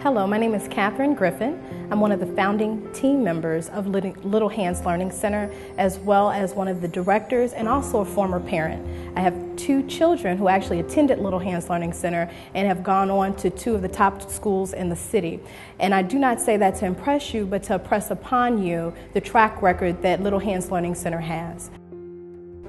Hello, my name is Catherine Griffin. I'm one of the founding team members of Little Hands Learning Center, as well as one of the directors and also a former parent. I have two children who actually attended Little Hands Learning Center and have gone on to two of the top schools in the city. And I do not say that to impress you, but to impress upon you the track record that Little Hands Learning Center has.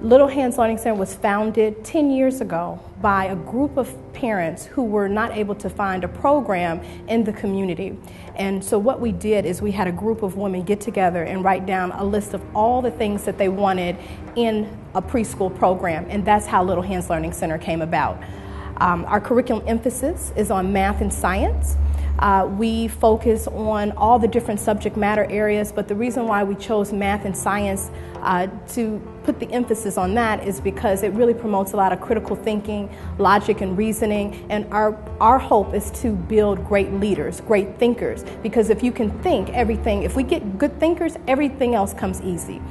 Little Hands Learning Center was founded 10 years ago by a group of parents who were not able to find a program in the community. And so what we did is we had a group of women get together and write down a list of all the things that they wanted in a preschool program, and that's how Little Hands Learning Center came about. Our curriculum emphasis is on math and science. We focus on all the different subject matter areas, but the reason why we chose math and science to put the emphasis on that is because it really promotes a lot of critical thinking, logic and reasoning, and our hope is to build great leaders, great thinkers, because if you can think, if we get good thinkers, everything else comes easy.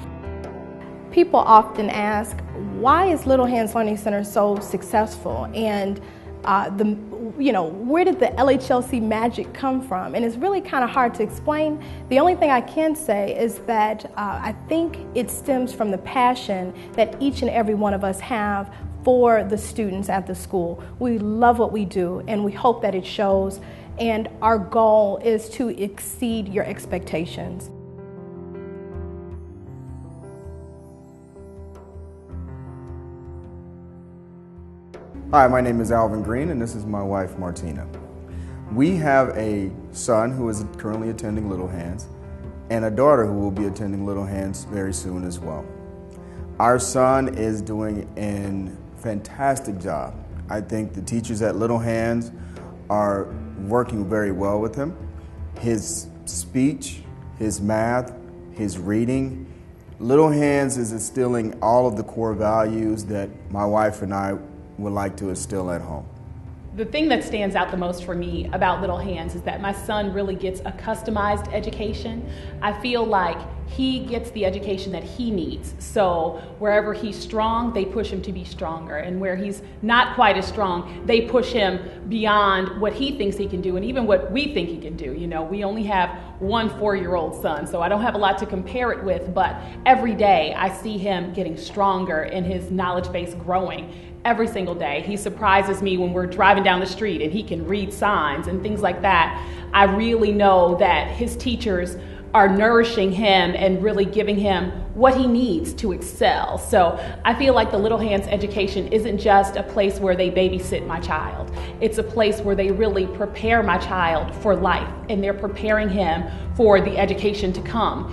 People often ask, why is Little Hands Learning Center so successful? And where did the LHLC magic come from? And it's really kind of hard to explain. The only thing I can say is that I think it stems from the passion that each and every one of us have for the students at the school. We love what we do, and we hope that it shows, and our goal is to exceed your expectations. Hi, my name is Alvin Green, and this is my wife, Martina. We have a son who is currently attending Little Hands, and a daughter who will be attending Little Hands very soon as well. Our son is doing a fantastic job. I think the teachers at Little Hands are working very well with him. His speech, his math, his reading. Little Hands is instilling all of the core values that my wife and I would like to instill at home. The thing that stands out the most for me about Little Hands is that my son really gets a customized education. I feel like he gets the education that he needs. So wherever he's strong, they push him to be stronger. And where he's not quite as strong, they push him beyond what he thinks he can do and even what we think he can do. You know, we only have one 4-year-old son, so I don't have a lot to compare it with, but every day I see him getting stronger and his knowledge base growing. Every single day. He surprises me when we're driving down the street and he can read signs and things like that. I really know that his teachers are nourishing him and really giving him what he needs to excel. So I feel like the Little Hands education isn't just a place where they babysit my child. It's a place where they really prepare my child for life, and they're preparing him for the education to come.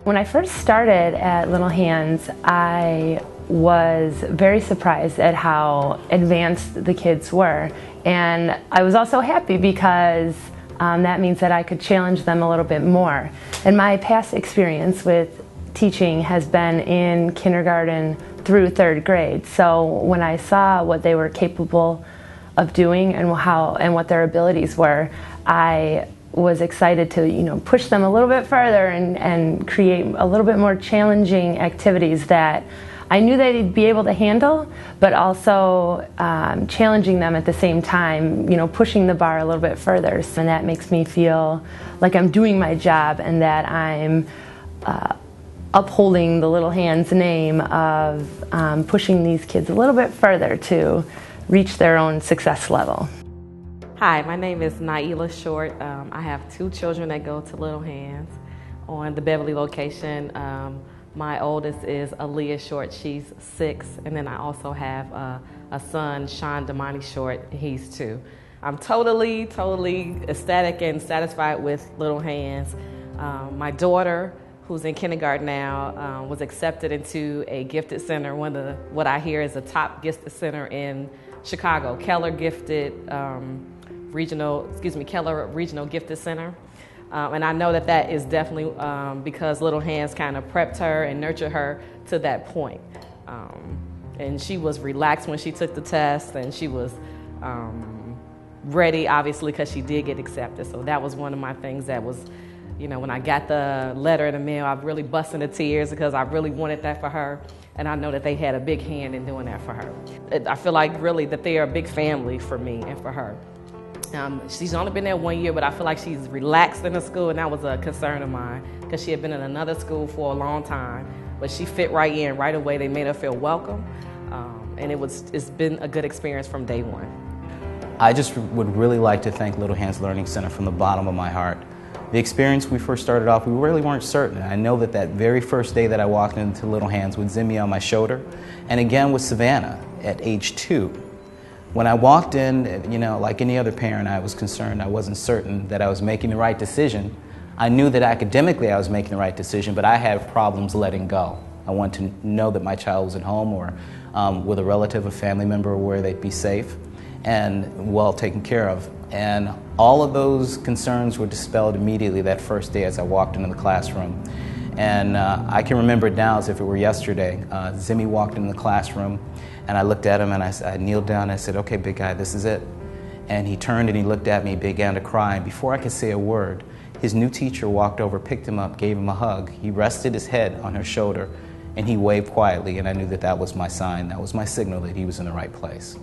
When I first started at Little Hands, I was very surprised at how advanced the kids were. And I was also happy because that means that I could challenge them a little bit more. And my past experience with teaching has been in kindergarten through 3rd grade. So when I saw what they were capable of doing and what their abilities were, I was excited to push them a little bit further and create a little bit more challenging activities that I knew they'd be able to handle, but also challenging them at the same time, pushing the bar a little bit further. And that makes me feel like I'm doing my job and that I'm upholding the Little Hands name of pushing these kids a little bit further to reach their own success level. Hi, my name is Naila Short. I have 2 children that go to Little Hands on the Beverly location. My oldest is Aaliyah Short, she's 6, and then I also have a son, Sean Damani Short, he's 2. I'm totally ecstatic and satisfied with Little Hands. My daughter, who's in kindergarten now, was accepted into a gifted center, what I hear is a top gifted center in Chicago, Keller Regional Gifted Center. And I know that is definitely because Little Hands kind of prepped her and nurtured her to that point. And she was relaxed when she took the test, and she was ready, obviously, because she did get accepted. So that was one of my things that was You know, when I got the letter in the mail, I really bust into tears because I really wanted that for her. And I know that they had a big hand in doing that for her. I feel like really that they are a big family for me and for her. She's only been there 1 year, but I feel like she's relaxed in the school, and that was a concern of mine because she had been in another school for a long time, but she fit right in right away. They made her feel welcome, and it's been a good experience from day one. I just would really like to thank Little Hands Learning Center from the bottom of my heart. The experience we first started off, we really weren't certain. I know that very first day that I walked into Little Hands with Zimmy on my shoulder, and again with Savannah at age 2. When I walked in, you know, like any other parent, I was concerned. I wasn't certain that I was making the right decision. I knew that academically I was making the right decision, but I had problems letting go. I wanted to know that my child was at home or with a relative or family member where they'd be safe and well taken care of. And all of those concerns were dispelled immediately that first day as I walked into the classroom. And I can remember it now as if it were yesterday. Zimmy walked into the classroom, and I looked at him and I kneeled down and I said, "Okay, big guy, this is it." And he turned and he looked at me, began to cry, and before I could say a word, his new teacher walked over, picked him up, gave him a hug. He rested his head on her shoulder, and he waved quietly, and I knew that that was my sign, that was my signal that he was in the right place.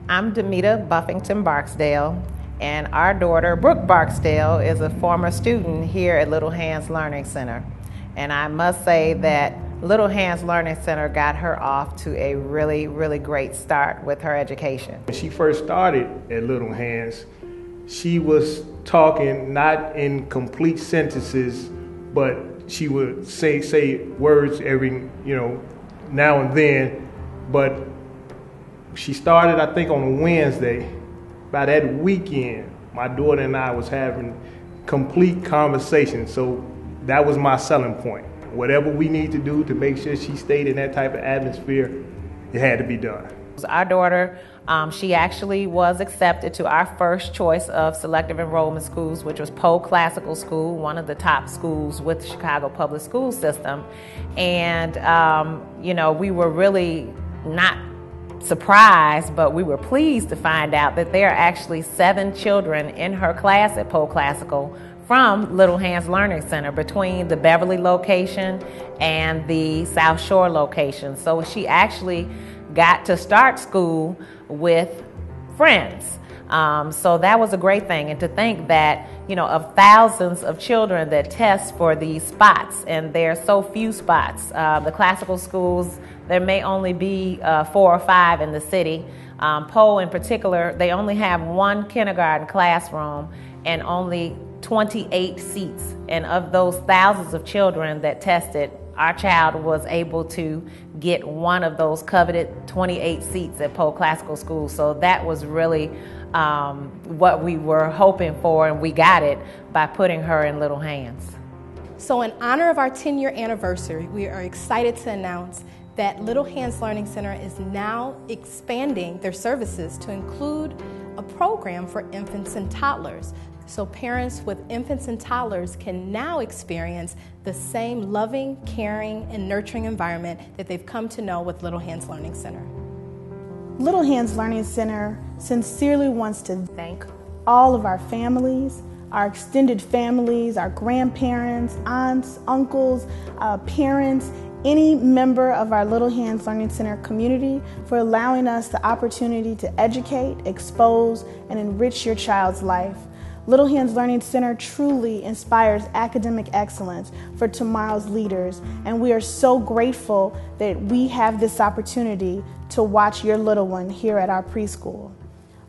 I'm Demita Buffington Barksdale, and our daughter, Brooke Barksdale, is a former student here at Little Hands Learning Center. And I must say that Little Hands Learning Center got her off to a really, really great start with her education. When she first started at Little Hands, she was talking not in complete sentences, but she would say words every, now and then. But she started, I think, on a Wednesday. By that weekend, my daughter and I was having complete conversations. So that was my selling point. Whatever we need to do to make sure she stayed in that type of atmosphere, it had to be done. Our daughter, she actually was accepted to our first choice of selective enrollment schools, which was Poe Classical School, one of the top schools with the Chicago Public School System. And, we were really not surprised, but we were pleased to find out that there are actually 7 children in her class at Poe Classical from Little Hands Learning Center between the Beverly location and the South Shore location. So she actually got to start school with friends. So that was a great thing. And to think that, of thousands of children that test for these spots, and there are so few spots. The classical schools, there may only be 4 or 5 in the city. Poe in particular, they only have 1 kindergarten classroom and only 28 seats. And of those thousands of children that tested, our child was able to get one of those coveted 28 seats at Poe Classical School. So that was really what we were hoping for, and we got it by putting her in Little Hands. So in honor of our 10-year anniversary, we are excited to announce that Little Hands Learning Center is now expanding their services to include a program for infants and toddlers. So parents with infants and toddlers can now experience the same loving, caring, and nurturing environment that they've come to know with Little Hands Learning Center. Little Hands Learning Center sincerely wants to thank all of our families, our extended families, our grandparents, aunts, uncles, parents, any member of our Little Hands Learning Center community for allowing us the opportunity to educate, expose, and enrich your child's life. Little Hands Learning Center truly inspires academic excellence for tomorrow's leaders, and we are so grateful that we have this opportunity to watch your little one here at our preschool.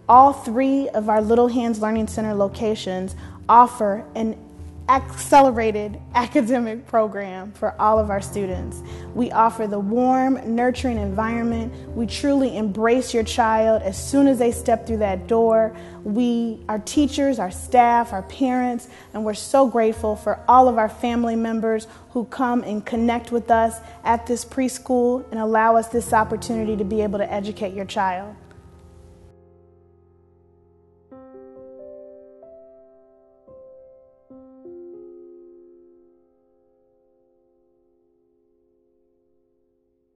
All 3 of our Little Hands Learning Center locations offer an accelerated academic program for all of our students. We offer the warm, nurturing environment. We truly embrace your child as soon as they step through that door. Our teachers, our staff, our parents, and we're so grateful for all of our family members who come and connect with us at this preschool and allow us this opportunity to be able to educate your child.